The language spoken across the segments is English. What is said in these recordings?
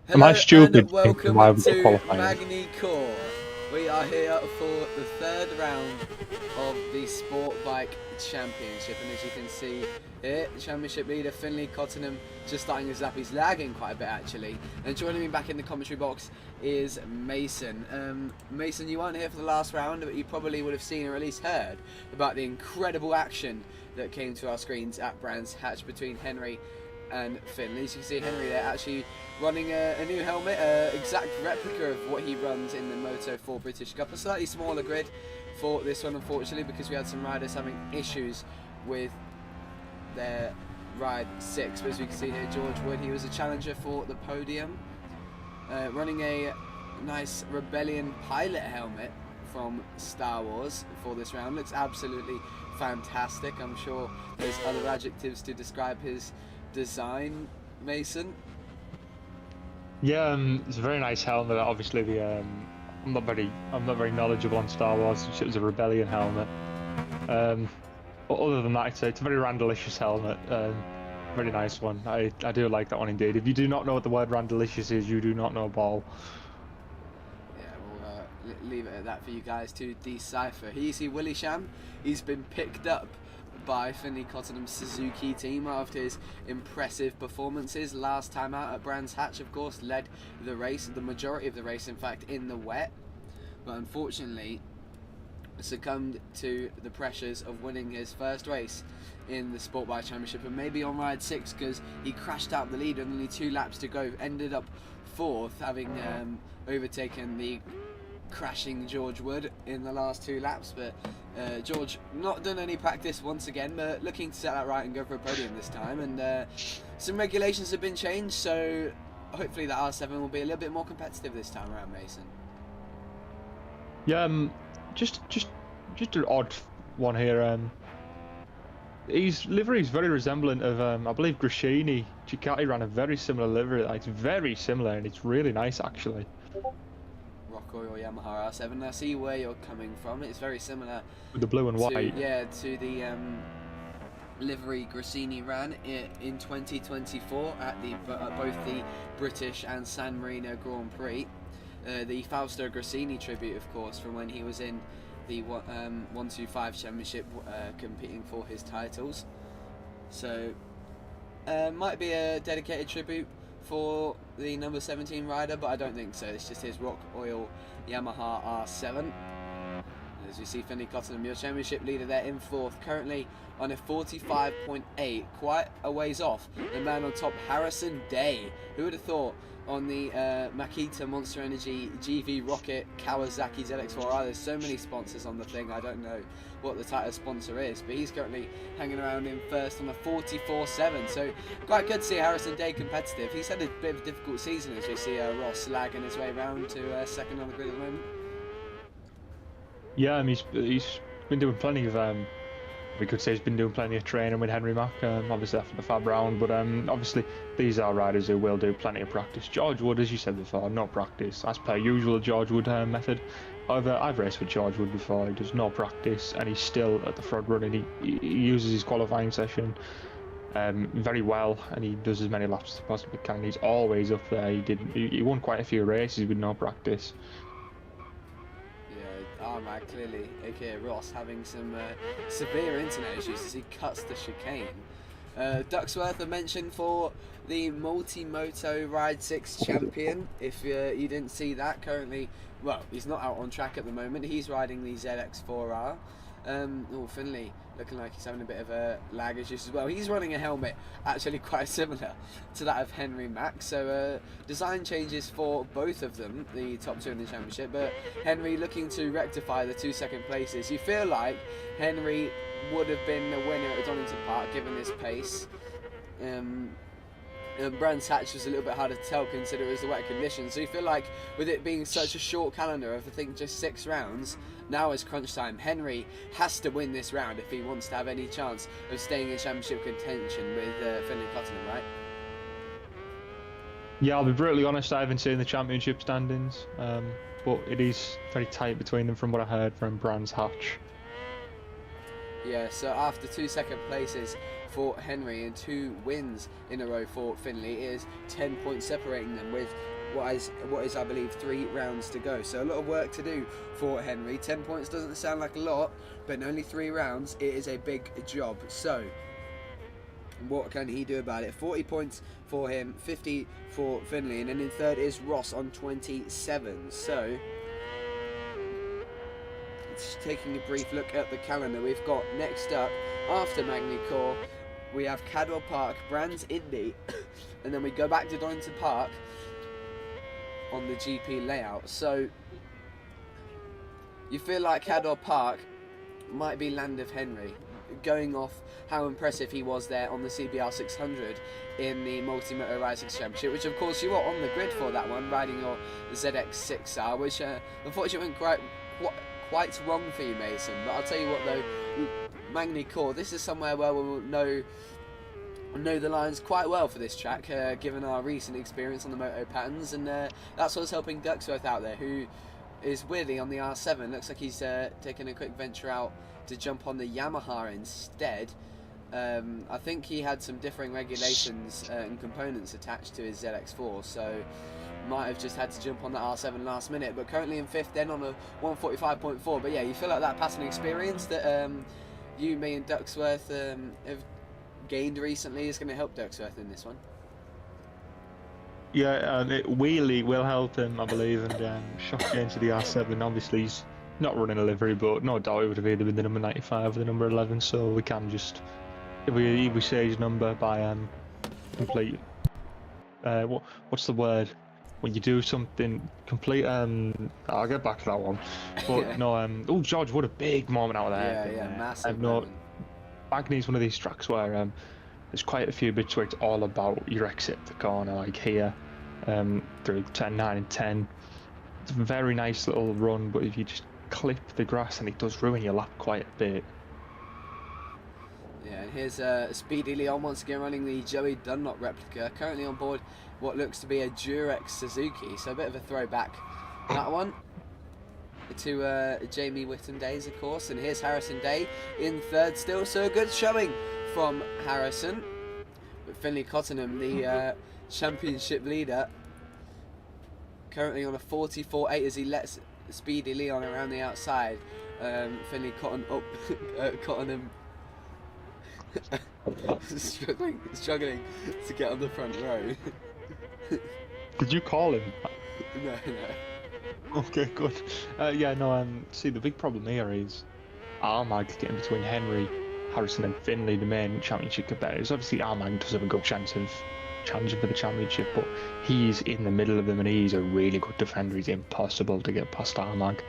Am I Hello stupid and thinking welcome why we got to qualifying? Magny-Cours. We are here for the third round of the Sport Bike Championship, and as you can see here, Championship leader Finley Cottenham just starting his lap. He's lagging quite a bit actually. And joining me back in the commentary box is Mason. Mason, you weren't here for the last round, but you probably would have seen or at least heard about the incredible action that came to our screens at Brands Hatch between Henry and Finley. As you can see, Henry there actually running a new helmet, exact replica of what he runs in the Moto 4 British Cup. A slightly smaller grid for this one, unfortunately, because we had some riders having issues with their ride 6. But as we can see here, George Wood, he was a challenger for the podium, running a nice Rebellion pilot helmet from Star Wars for this round. Looks absolutely fantastic. I'm sure there's other adjectives to describe his design, Mason. Yeah, it's a very nice helmet. Obviously, I'm not very knowledgeable on Star Wars. It was a Rebellion helmet. But other than that, it's a very Randalicious helmet. Very nice one. I do like that one indeed. If you do not know what the word Randalicious is, you do not know ball. Yeah, we'll leave it at that for you guys to decipher. Here you see Willie Sham. He's been picked up by Finley Cottenham's Suzuki team after his impressive performances last time out at Brands Hatch. Of course, led the race, the majority of the race in fact, in the wet, but unfortunately succumbed to the pressures of winning his first race in the Sport Bike Championship, and maybe on ride 6 because he crashed out the lead and only 2 laps to go, ended up 4th, having overtaken the crashing George Wood in the last 2 laps. But George not done any practice once again, but looking to set that right and go for a podium this time. And some regulations have been changed, so hopefully that R7 will be a little bit more competitive this time around, Mason. Yeah, just an odd one here. His livery is very resemblant of I believe Gresini. Ducati ran a very similar livery. It's very similar, and it's really nice actually. Rockaway or Yamaha R7. I see where you're coming from. It's very similar With the blue and white. to the livery Gresini ran in 2024 at both the British and San Marino Grand Prix. The Fausto Gresini tribute, of course, from when he was in the 125 Championship competing for his titles. So might be a dedicated tribute for the number 17 rider, but I don't think so. It's just his Rock Oil Yamaha R7. As you see, Finley Cottenham, your championship leader there in 4th, currently on a 45.8, quite a ways off the man on top, Harrison Day. Who would have thought on the Makita Monster Energy GV Rocket Kawasaki ZX4R? There's so many sponsors on the thing, I don't know what the title sponsor is, but he's currently hanging around in 1st on a 44.7, so quite good to see Harrison Day competitive. He's had a bit of a difficult season, as you see Ross lagging his way around to 2nd on the grid at the moment. Yeah, he's been doing plenty of we could say he's been doing plenty of training with Henry Mack, obviously after the Fab round, but obviously these are riders who will do plenty of practice. George Wood, as you said before, no practice, as per usual George Wood method. However, I've raced with George Wood before. He does no practice, and he's still at the front running. He uses his qualifying session very well, and he does as many laps as he possibly can. He's always up there. He won quite a few races with no practice. Armag clearly, aka Ross, having some severe internet issues as he cuts the chicane. Ducksworth, a mention for the Multi-Moto Ride 6 champion. If you didn't see that, currently, well, he's not out on track at the moment. He's riding the ZX4R. Finley looking like he's having a bit of a lag issues as well. He's running a helmet actually quite similar to that of Henry Mack. So design changes for both of them, the top 2 in the championship, but Henry looking to rectify the 2 second places. You feel like Henry would have been the winner at Donington Park given his pace. Brands Hatch was a little bit harder to tell considering it was the wet conditions. So you feel like with it being such a short calendar of I think just 6 rounds, now is crunch time. Henry has to win this round if he wants to have any chance of staying in championship contention with Finley Cottenham, right? Yeah, I'll be brutally honest, I haven't seen the championship standings, but it is very tight between them from what I heard from Brands Hatch. Yeah, so after 2 second places for Henry and 2 wins in a row for Finley, it is 10 points separating them, with what is I believe 3 rounds to go. So a lot of work to do for Henry. 10 points doesn't sound like a lot, but in only 3 rounds, it is a big job. So what can he do about it? 40 points for him, 50 for Finley, and then in third is Ross on 27. So just taking a brief look at the calendar, we've got next up after Magny-Cours, we have Cadwell Park, Brands Indy, and then we go back to Donington Park on the GP layout. So you feel like Cadwell Park might be land of Henry, going off how impressive he was there on the CBR 600 in the Multi-Moto Ride 6 Championship, which of course you were on the grid for that one, riding your ZX6R, which unfortunately went quite wrong for you, Mason. But I'll tell you what though, Magny-Cours, this is somewhere where we'll know the lines quite well for this track, given our recent experience on the moto patterns, and that's what's helping Ducksworth out there, who is weirdly on the R7. Looks like he's taking a quick venture out to jump on the Yamaha instead. I think he had some differing regulations and components attached to his ZX4, so might have just had to jump on that R7 last minute, but currently in 5th then on a 145.4. But yeah, you feel like that passing experience that you, me and Ducksworth have gained recently is going to help Ducksworth in this one. Yeah, Wheelie will help him, I believe, and shot into the R7. Obviously, he's not running a livery, but no doubt it would have either been the number 95 or the number 11, so we can just, if we say his number by complete, what's the word? When you do something complete, I'll get back to that one. But no, oh George, what a big moment out there. Yeah, massive moment. Magny's one of these tracks where there's quite a few bits where it's all about your exit the corner, like here, through 10, 9 and 10. It's a very nice little run, but if you just clip the grass, and it does ruin your lap quite a bit. Yeah, and here's Speedy Leon once again running the Joey Dunlop replica, currently on board what looks to be a Durex Suzuki, so a bit of a throwback that one to Jamie Whitten days, of course. And here's Harrison Day in third still, so a good showing from Harrison. But Finley Cottenham, the championship leader, currently on a 44.8 as he lets Speedy Leon around the outside. Finley Cottenham struggling to get on the front row. Did you call him? No. Okay, good. Yeah, no, see, the big problem here is Armag's getting between Henry, Harrison and Finley, the main championship competitors. Obviously, Armag does have a good chance of challenging for the championship, but he's in the middle of them and he's a really good defender. He's impossible to get past Armag.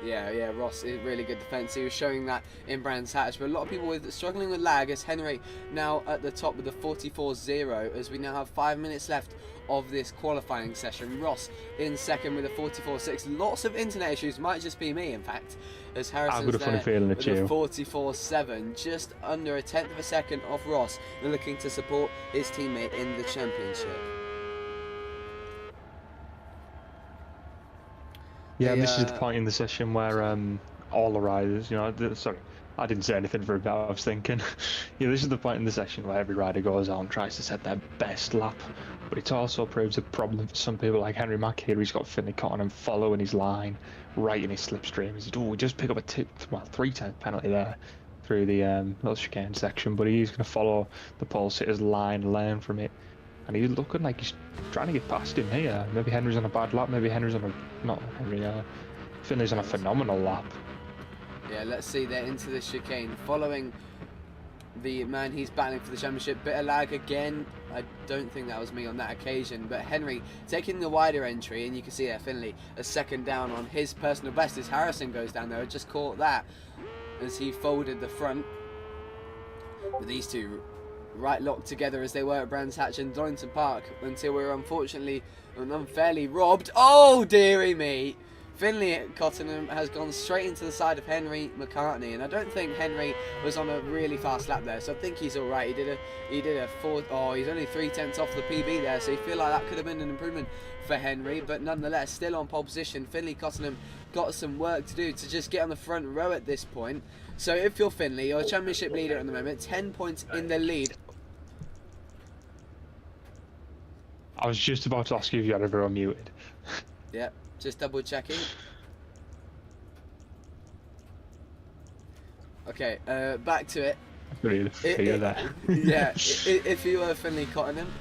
Yeah, Ross is really good defence. He was showing that in Brands Hatch, but a lot of people struggling with lag, as Henry now at the top with the 44.0, as we now have 5 minutes left of this qualifying session. Ross in second with a 44.6. Lots of internet issues, might just be me in fact, as Harrison's I've got a funny feeling with a 44.7, just under a tenth of a second off Ross, and looking to support his teammate in the championship. Yeah, this is the point in the session where all the riders, sorry, I didn't say anything for a bit, I was thinking. This is the point in the session where every rider goes out and tries to set their best lap, but it also proves a problem for some people like Henry Mack here. He's got Finley Cottenham following his line, right in his slipstream. He's we just pick up a 3-10 penalty there through the little chicane section, but he's going to follow the pole sitter's line, learn from it. And he's looking like he's trying to get past him here. Maybe Henry's on a bad lap, maybe Henry's on a... not Henry, Finley's on a phenomenal lap. Yeah, let's see, they're into the chicane, following the man he's battling for the championship. Bit of lag again. I don't think that was me on that occasion, but Henry taking the wider entry, and you can see there Finley a second down on his personal best as Harrison goes down there. I just caught that as he folded the front. With these two right locked together as they were at Brands Hatch and Donington Park, until we were unfortunately and unfairly robbed. Oh dearie me! Finley Cottenham has gone straight into the side of Henry McCartney, and I don't think Henry was on a really fast lap there, so I think he's all right. He did a 4. Oh, he's only 3/10 off the PB there, so you feel like that could have been an improvement for Henry, but nonetheless, still on pole position. Finley Cottenham got some work to do to just get on the front row at this point. So if you're Finley, you're a championship leader at the moment, 10 points in the lead. I was just about to ask you if you had ever unmuted. Yep, just double checking. Okay, back to it. Really figure there. Yeah, if you were Finley Cottenham,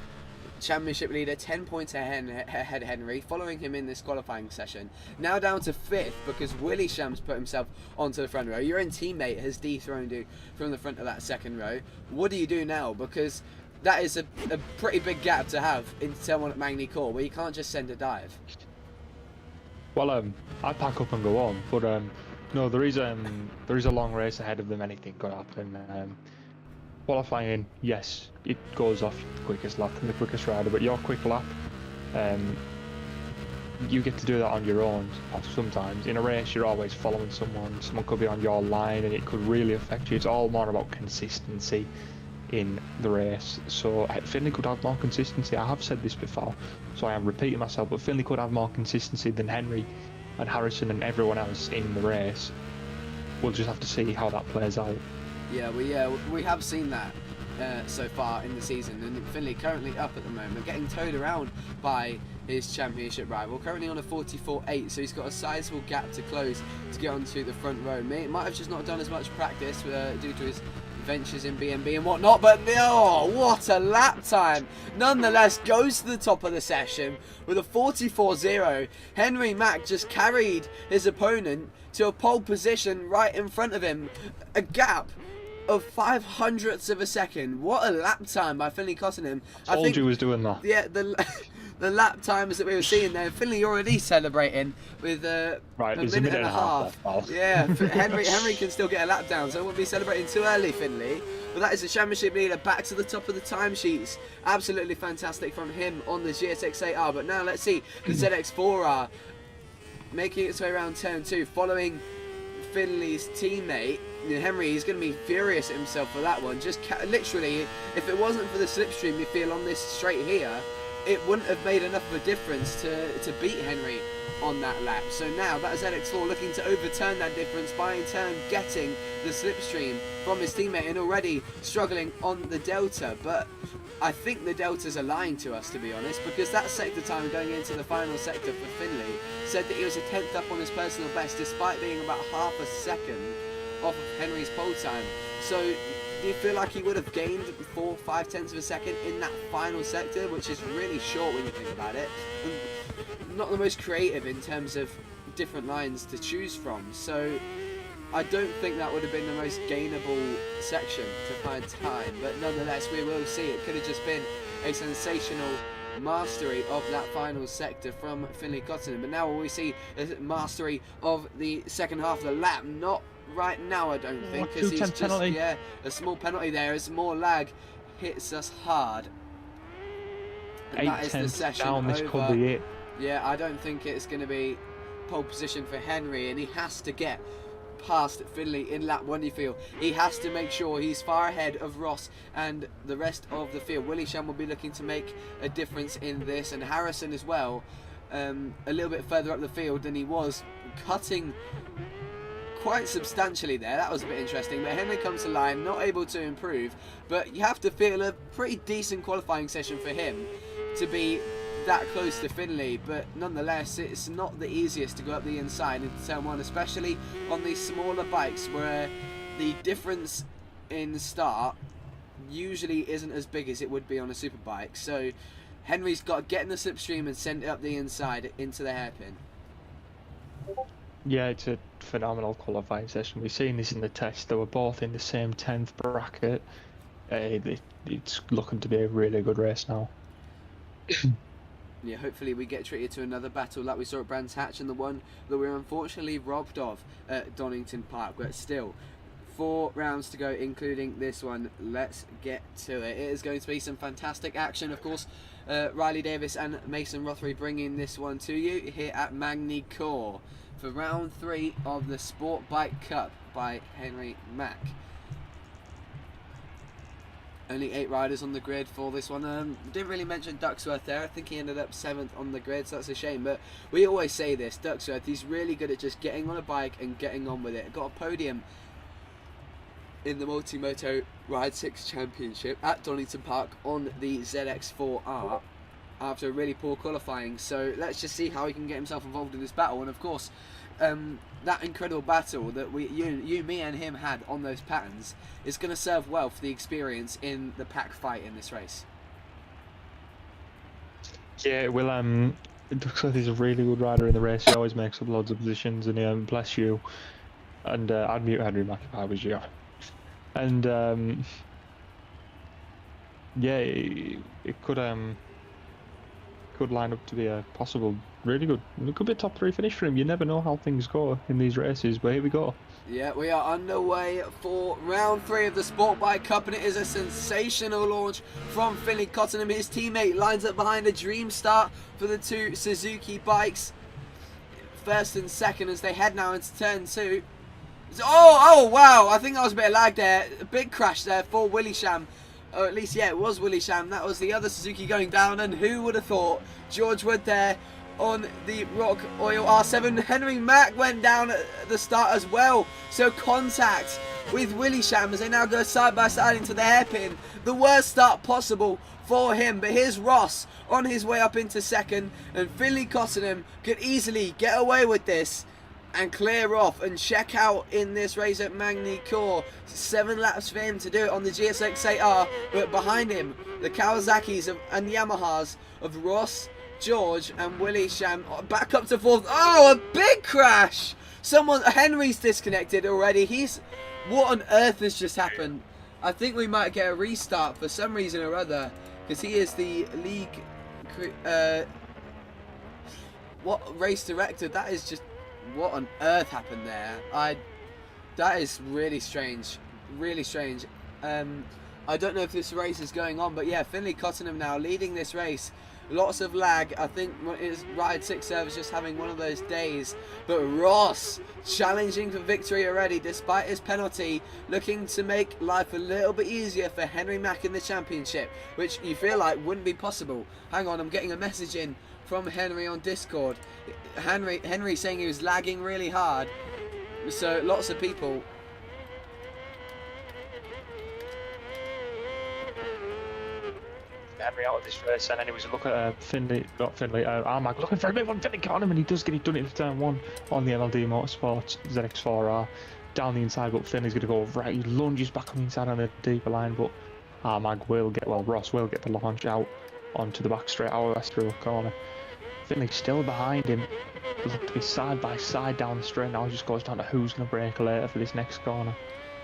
championship leader, 10 points ahead Henry, following him in this qualifying session. Now down to 5th because Willie Shams put himself onto the front row. Your own teammate has dethroned you from the front of that second row. What do you do now? Because that is a pretty big gap to have in someone at Magny-Cours where you can't just send a dive. Well, I'd pack up and go on, but no, there is a long race ahead of them. Anything could happen. Qualifying, yes, it goes off the quickest lap and the quickest rider, but your quick lap, you get to do that on your own sometimes. In a race, you're always following someone. Someone could be on your line and it could really affect you. It's all more about consistency in the race. So Finley could have more consistency. I have said this before, so I am repeating myself, but Finley could have more consistency than Henry and Harrison and everyone else in the race. We'll just have to see how that plays out. Yeah, we have seen that so far in the season, and Finley currently up at the moment, getting towed around by his championship rival, currently on a 44.8, so he's got a sizable gap to close to get onto the front row. Might have just not done as much practice due to his ventures in BNB and whatnot, but oh, what a lap time! Nonetheless, goes to the top of the session with a 44.0. Henry Mack just carried his opponent to a pole position right in front of him, a gap of 500ths of a second. What a lap time by Finley Cottenham. I told you was doing that. Yeah, the lap times that we were seeing there. Finley already celebrating with right, a minute and a half. Yeah, Henry can still get a lap down, so I won't be celebrating too early, Finley. But that is the championship leader back to the top of the timesheets. Absolutely fantastic from him on the GSX-8R. But now let's see the ZX-4R making its way around turn 2, following Finley's teammate. Henry is going to be furious at himself for that one. Just literally, if it wasn't for the slipstream you feel on this straight here, it wouldn't have made enough of a difference to beat Henry on that lap. So now that is ZX4 looking to overturn that difference by in turn getting the slipstream from his teammate and already struggling on the delta. But I think the deltas are lying to us, to be honest, because that sector time going into the final sector for Finley said that he was a 10th up on his personal best despite being about half a second off of Henry's pole time. So do you feel like he would have gained 4-5 tenths of a second in that final sector, which is really short when you think about it, and not the most creative in terms of different lines to choose from? So I don't think that would have been the most gainable section to find time, but nonetheless we will see. It could have just been a sensational mastery of that final sector from Finley Cottenham, but now we see a mastery of the second half of the lap. Not right now, I don't think, because he's just penalty. Yeah, a small penalty there as more lag hits us hard. And that is the session down, this over. Could be it. Yeah, I don't think it's going to be pole position for Henry, and he has to get past Finley in lap 1. You feel he has to make sure he's far ahead of Ross and the rest of the field. Willie Sham will be looking to make a difference in this, and Harrison as well, a little bit further up the field than he was, cutting quite substantially there. That was a bit interesting, but Henry comes to line, not able to improve, but you have to feel a pretty decent qualifying session for him to be that close to Finley. But nonetheless, it's not the easiest to go up the inside into turn 1, especially on these smaller bikes where the difference in start usually isn't as big as it would be on a super bike. So Henry's got to get in the slipstream and send it up the inside into the hairpin. Yeah, it's a phenomenal qualifying session. We've seen this in the test. They were both in the same 10th bracket. It's looking to be a really good race now. Yeah, hopefully we get treated to another battle like we saw at Brands Hatch, and the one that we were unfortunately robbed of at Donington Park. But still, 4 rounds to go, including this one. Let's get to it. It is going to be some fantastic action, of course. Riley Davis and Mason Rothery bringing this one to you here at Magny-Cours for round 3 of the Sport Bike Cup by Henry Mack. Only 8 riders on the grid for this one. Didn't really mention Ducksworth there. I think he ended up 7th on the grid, so that's a shame. But we always say this, Ducksworth, he's really good at just getting on a bike and getting on with it. Got a podium in the Multimoto Ride 6 Championship at Donington Park on the ZX4R. after a really poor qualifying. So let's just see how he can get himself involved in this battle. And of course, that incredible battle that you, me and him had on those patterns is going to serve well for the experience in the pack fight in this race. Yeah, it will. It looks like he's a really good rider in the race. He always makes up loads of positions, and bless you. And I'd mute Henry Mack if I was you. And yeah, it could line up to be a possible really good. It could be a top 3 finish for him. You never know how things go in these races, but here we go. Yeah, we are underway for round 3 of the Sport Bike Cup, and it is a sensational launch from Finley Cottenham. His teammate lines up behind a dream start for the 2 Suzuki bikes. First and second as they head now into turn 2. Oh wow, I think that was a bit of lag there. A big crash there for Willie Sham. Or at least, yeah, it was Willie Sham. That was the other Suzuki going down, and who would have thought George Wood there on the Rock Oil R7. Henry Mack went down at the start as well. So contact with Willie Sham as they now go side by side into the hairpin. The worst start possible for him. But here's Ross on his way up into second, and Finley Cottenham could easily get away with this and clear off and check out in this race at Magny-Cours. 7 laps for him to do it on the GSX-8R, but behind him the Kawasaki's and Yamahas of Ross, George and Willie Sham back up to 4th. Oh, a big crash! Henry's disconnected already. What on earth has just happened? I think we might get a restart for some reason or other, because he is the league what race director. That is just, what on earth happened there? That is really strange. Really strange. I don't know if this race is going on, but yeah, Finley Cottenham now leading this race. Lots of lag. I think his Ride 6 server is just having one of those days. But Ross challenging for victory already despite his penalty, looking to make life a little bit easier for Henry Mack in the championship, which you feel like wouldn't be possible. Hang on, I'm getting a message in from Henry on Discord. Henry saying he was lagging really hard. So lots of people. Henry out of this race, and then he was looking at Armag looking for a bit on Finley Cottenham, and he done it in turn 1 on the LLD Motorsports ZX4R down the inside, but Finley's going to go right. He lunges back on the inside on a deeper line, but Ross will get the launch out onto the back straight out of Westfield corner. Finley's still behind him. They look to be side by side down the straight now. It just goes down to who's going to brake later for this next corner.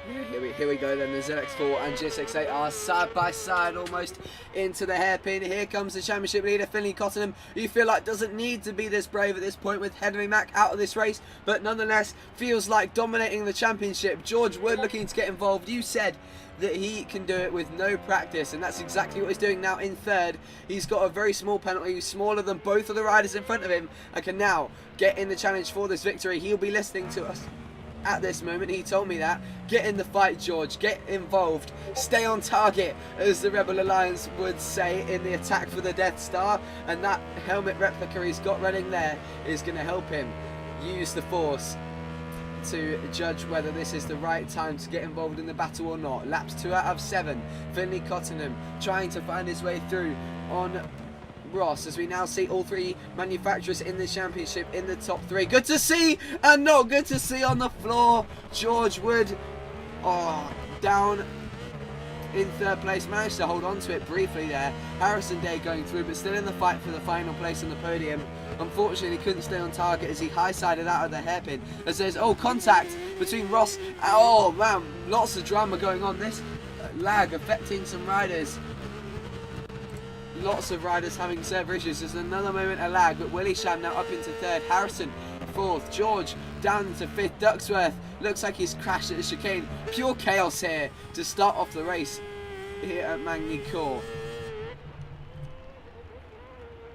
Yeah, here we go then. The ZX4 and GSX8 are side by side almost into the hairpin. Here comes the championship leader, Finley Cottenham, who you feel like doesn't need to be this brave at this point with Henry Mack out of this race, but nonetheless feels like dominating the championship. George Wood looking to get involved. You said that he can do it with no practice, and that's exactly what he's doing now in 3rd. He's got a very small penalty, smaller than both of the riders in front of him, and can now get in the challenge for this victory. He'll be listening to us at this moment. He told me that. Get in the fight, George. Get involved. Stay on target, as the Rebel Alliance would say in the attack for the Death Star. And that helmet replica he's got running there is going to help him use the Force to judge whether this is the right time to get involved in the battle or not. Laps 2 out of 7. Finley Cottenham trying to find his way through on Ross, as we now see all 3 manufacturers in the championship in the top 3. Good to see, and not good to see on the floor. George Wood, down in 3rd place, managed to hold on to it briefly there. Harrison Day going through, but still in the fight for the final place on the podium. Unfortunately, couldn't stay on target as he high-sided out of the hairpin. As there's contact between Ross. Oh man, lots of drama going on. This lag affecting some riders. Lots of riders having server issues. There's another moment of lag, but Willie Sham now up into 3rd. Harrison 4th. George down into 5th. Ducksworth looks like he's crashed at the chicane. Pure chaos here to start off the race here at Magny-Cours.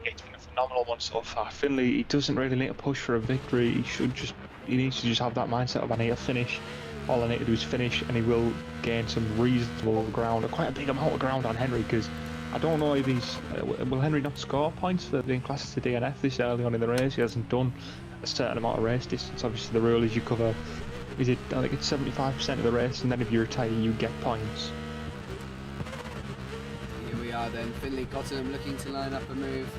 It's been a phenomenal one so far. Finley, he doesn't really need to push for a victory. He needs to just have that mindset of, I need to finish. All I need to do is finish, and he will gain some reasonable ground, quite a big amount of ground on Henry, because I don't know if he's... will Henry not score points for being classed as a DNF this early on in the race? He hasn't done a certain amount of race distance. Obviously the rule is you cover, I think it's 75% of the race, and then if you retire you get points. Here we car then. Finley Cottenham looking to line up a move.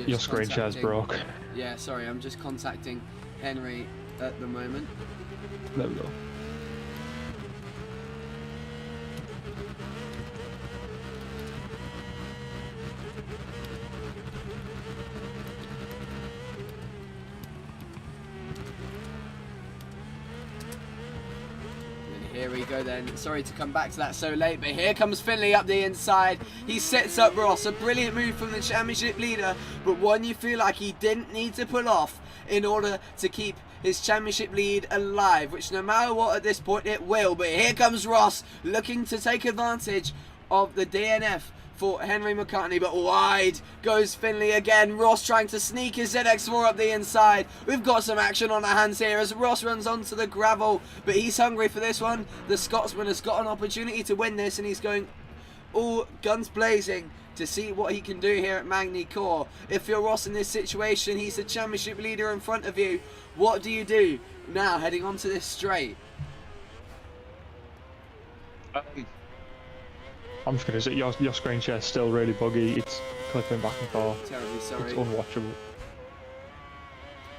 Your screen share's broke. Yeah, sorry, I'm just contacting Henry at the moment. There we go. Here we go then. Sorry to come back to that so late, but here comes Finley up the inside. He sets up Ross. A brilliant move from the championship leader, but one you feel like he didn't need to pull off in order to keep his championship lead alive, which no matter what at this point it will. But here comes Ross looking to take advantage of the DNF for Henry McCartney, but wide goes Finley again. Ross trying to sneak his ZX4 up the inside. We've got some action on our hands here as Ross runs onto the gravel, but he's hungry for this one. The Scotsman has got an opportunity to win this, and he's going all guns blazing to see what he can do here at Magny-Cours. If you're Ross in this situation, he's the championship leader in front of you. What do you do now heading onto this straight? I'm just going to say your screen share is still really buggy. It's clipping back and forth. Terribly sorry. It's unwatchable.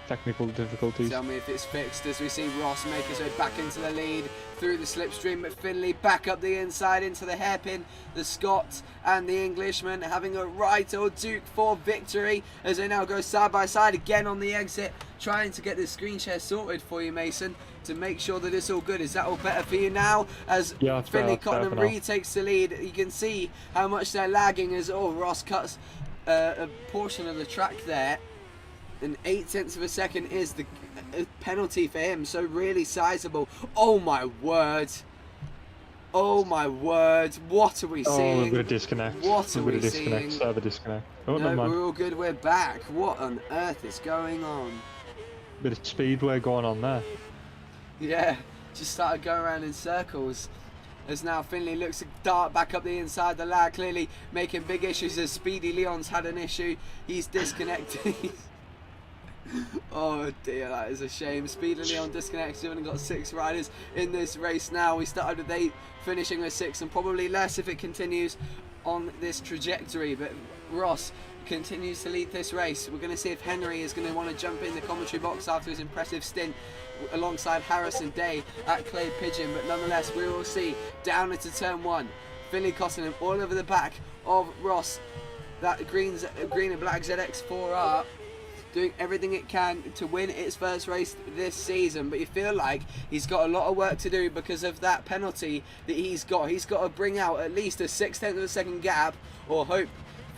Technical difficulties. Tell me if it's fixed as we see Ross make his way back into the lead through the slipstream, but Finley back up the inside into the hairpin. The Scot and the Englishman having a right or Duke for victory as they now go side by side again on the exit, trying to get this screen share sorted for you, Mason, to make sure that it's all good. Is that all better for you now as Finley Cottenham retakes the lead? You can see how much they're lagging as Ross cuts a portion of the track there. And 0.8 of a second is the penalty for him, so really sizable. Oh my word! Oh my word! What are we seeing? Oh, we're gonna disconnect. What are we seeing? Server disconnect. Oh, no, we're all good. We're back. What on earth is going on? Bit of speedway going on there. Yeah, just started going around in circles. As now Finley looks to dart back up the inside. The lad clearly making big issues as Speedy Leon's had an issue. He's disconnected. Oh dear, that is a shame. Speed and Leon disconnects. We've only got 6 riders in this race now. We started with 8, finishing with 6, and probably less if it continues on this trajectory. But Ross continues to lead this race. We're going to see if Henry is going to want to jump in the commentary box after his impressive stint alongside Harrison Day at Clay Pigeon. But nonetheless, we will see down into turn 1. Finley Cottenham all over the back of Ross. That green and black ZX4R doing everything it can to win its first race this season, but you feel like he's got a lot of work to do because of that penalty that he's got. He's got to bring out at least a 0.6 of a second gap, or hope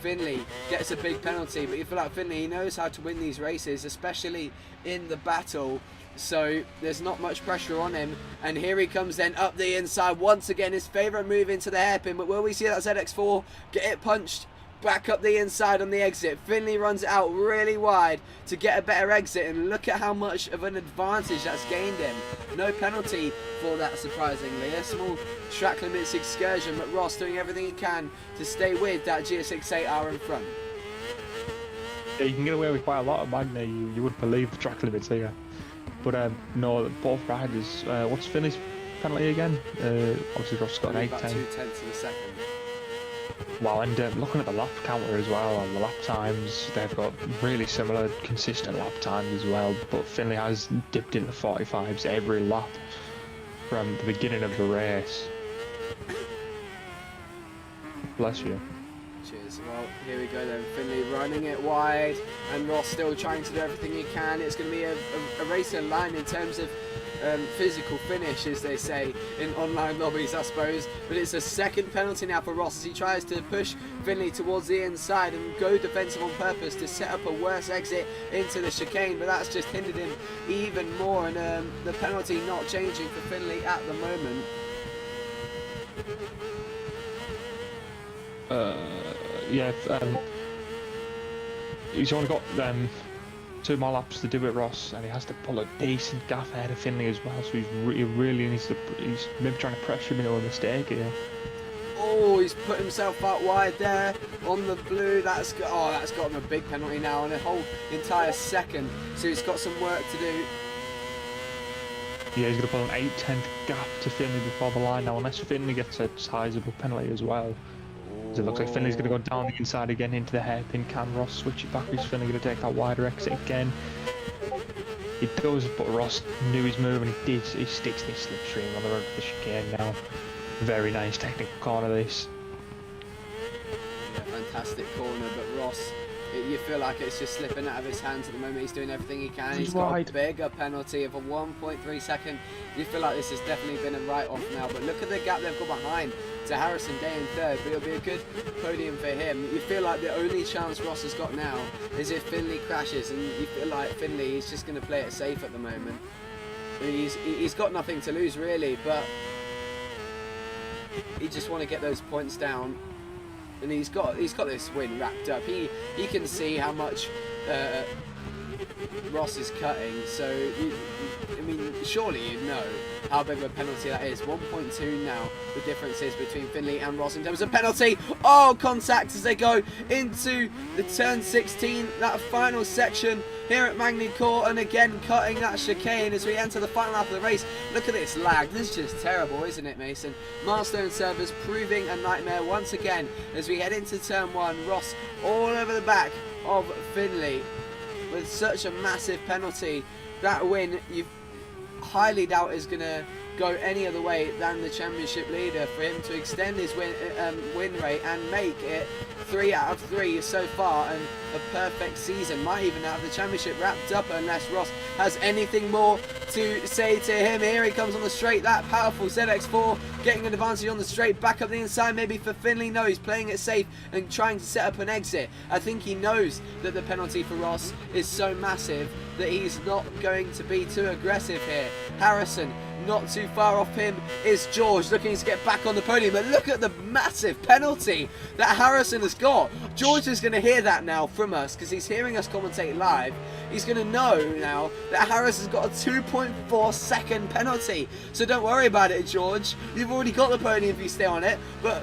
Finley gets a big penalty. But you feel like Finley, he knows how to win these races, especially in the battle, so there's not much pressure on him. And here he comes then up the inside once again, his favourite move into the hairpin. But will we see that ZX4 get it punched back up the inside on the exit? Finley runs it out really wide to get a better exit, and look at how much of an advantage that's gained him. No penalty for that, surprisingly. A small track limits excursion, but Ross doing everything he can to stay with that GS68R in front. Yeah, you can get away with quite a lot of Magny. You wouldn't believe the track limits here. But no, both riders. What's Finley's penalty again? Obviously Ross got an 8-10. About 0.2 of a second. Wow, and looking at the lap counter as well, and the lap times, they've got really similar, consistent lap times as well, but Finley has dipped into 45s every lap from the beginning of the race. Bless you. Cheers. Well, here we go then. Finley running it wide, and Ross still trying to do everything he can. It's going to be a race in line in terms of physical finish, as they say in online lobbies, I suppose. But it's a second penalty now for Ross as he tries to push Finley towards the inside and go defensive on purpose to set up a worse exit into the chicane, but that's just hindered him even more, and the penalty not changing for Finley at the moment. Yeah, he's only got 2 more laps to do it, Ross, and he has to pull a decent gaff ahead of Finley as well, so he really needs to, he's maybe trying to pressure him into a mistake here. Oh, he's put himself out wide there on the blue. That's got him a big penalty now, and a whole entire second, so he's got some work to do. Yeah, he's going to put an 8/10 gap to Finley before the line now, unless Finley gets a sizable penalty as well. So it looks like Finley's going to go down the inside again into the hairpin. Can Ross switch it back? Is Finley going to take that wider exit again? He does, but Ross knew his move and he did. He sticks this slipstream on the road to the chicane now. Very nice technical corner this. Yeah, fantastic corner, but Ross, you feel like it's just slipping out of his hands at the moment. He's doing everything he can. He's got a bigger penalty of a 1.3 second. You feel like this has definitely been a write-off now, but look at the gap they've got behind to Harrison Day in third, but it'll be a good podium for him. You feel like the only chance Ross has got now is if Finley crashes, and you feel like Finley is just going to play it safe at the moment. He's got nothing to lose really, but he just want to get those points down. And he's got this win wrapped up. He can see how much Ross is cutting. So I mean, surely you know how big of a penalty that is. 1.2 now. The difference is between Finley and Ross in terms of penalty. Oh, contact as they go into the turn 16. That final section here at Magny-Cours, and again cutting that chicane as we enter the final half of the race. Look at this lag. This is just terrible, isn't it, Mason? Milestone servers proving a nightmare once again as we head into turn 1. Ross all over the back of Finley with such a massive penalty. That win, you highly doubt is going to go any other way than the championship leader for him to extend his win rate and make it 3 out of 3 so far, and a perfect season. Might even have the championship wrapped up unless Ross has anything more to say to him. Here he comes on the straight, that powerful ZX4 getting an advantage on the straight, back up the inside maybe for Finley. No, he's playing it safe and trying to set up an exit. I think he knows that the penalty for Ross is so massive that he's not going to be too aggressive here. Harrison not too far off him is George, looking to get back on the podium, but look at the massive penalty that Harrison has got. George is going to hear that now from us because he's hearing us commentate live. He's going to know now that Harrison's got a 2.4 second penalty, so don't worry about it, George. You've already got the podium if you stay on it, but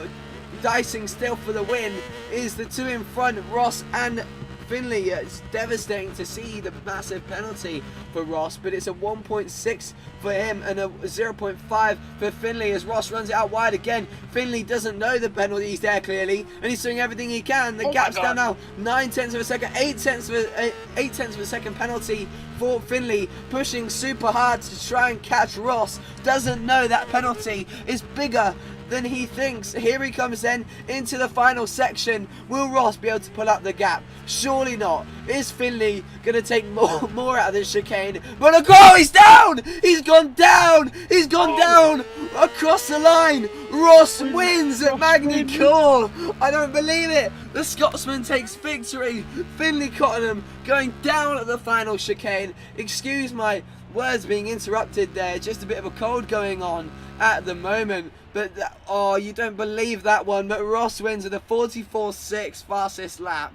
dicing still for the win is the two in front, Ross and Finley. It's devastating to see the massive penalty for Ross, but it's a 1.6 for him and a 0.5 for Finley as Ross runs it out wide again. Finley doesn't know the penalty's there clearly, and he's doing everything he can. The gap's down now 9/10 of a second, 8/10 of a second penalty for Finley, pushing super hard to try and catch Ross. Doesn't know that penalty is bigger than he thinks. Here he comes then into the final section. Will Ross be able to pull up the gap? Surely not. Is Finley going to take more out of this chicane? But look, oh, he's down! He's gone down! He's gone down across the line. Ross wins at Magny-Cours. I don't believe it. The Scotsman takes victory. Finley Cottenham going down at the final chicane. Excuse my words being interrupted there. Just a bit of a cold going on at the moment. But, oh, you don't believe that one. But Ross wins with a 44.6 fastest lap.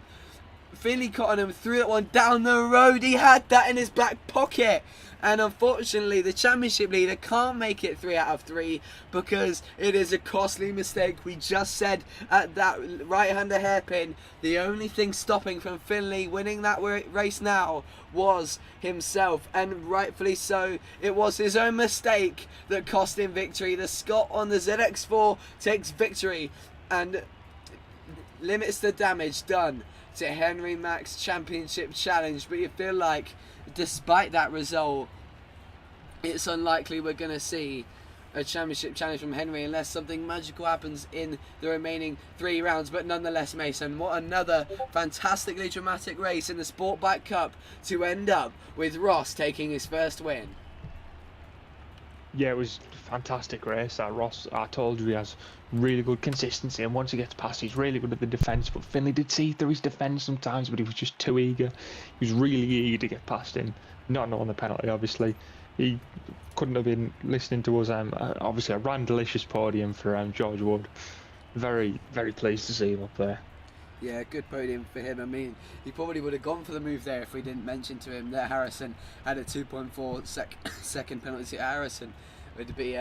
Finley Cottenham threw that one down the road. He had that in his back pocket. And unfortunately, the championship leader can't make it 3 out of 3 because it is a costly mistake. We just said at that right-hander hairpin, the only thing stopping from Finley winning that race now was himself, and rightfully so. It was his own mistake that cost him victory. The Scot on the ZX4 takes victory and limits the damage done to Henry Mac's championship challenge. But you feel like, despite that result, it's unlikely we're going to see a championship challenge from Henry unless something magical happens in the remaining 3 rounds. But nonetheless, Mason, what another fantastically dramatic race in the Sportbike Cup to end up with Ross taking his first win. Yeah, it was a fantastic race. Ross, I told you, he has really good consistency, and once he gets past, he's really good at the defence. But Finley did see through his defence sometimes, but he was just too eager. He was really eager to get past him, not knowing the penalty, obviously. He couldn't have been listening to us. Obviously, a delicious podium for George Wood. Very, very pleased to see him up there. Yeah, good podium for him. I mean, he probably would have gone for the move there if we didn't mention to him that Harrison had a 2.4 second penalty. Harrison would be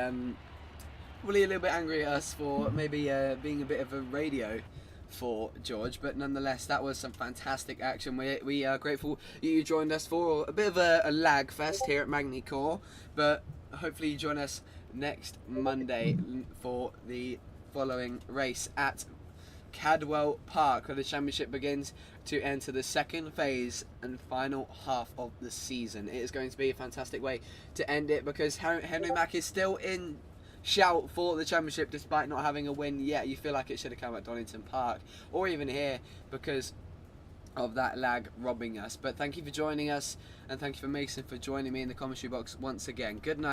probably a little bit angry at us for maybe being a bit of a radio for George, but nonetheless, that was some fantastic action. We are grateful you joined us for a bit of a lag fest here at Magny-Cours, but hopefully you join us next Monday for the following race at Cadwell Park, where the championship begins to enter the second phase and final half of the season. It is going to be a fantastic way to end it, because Henry Mack is still in shout for the championship despite not having a win yet. You feel like it should have come at Donington Park or even here because of that lag robbing us. But thank you for joining us, and thank you for Mason for joining me in the commentary box once again. Good night.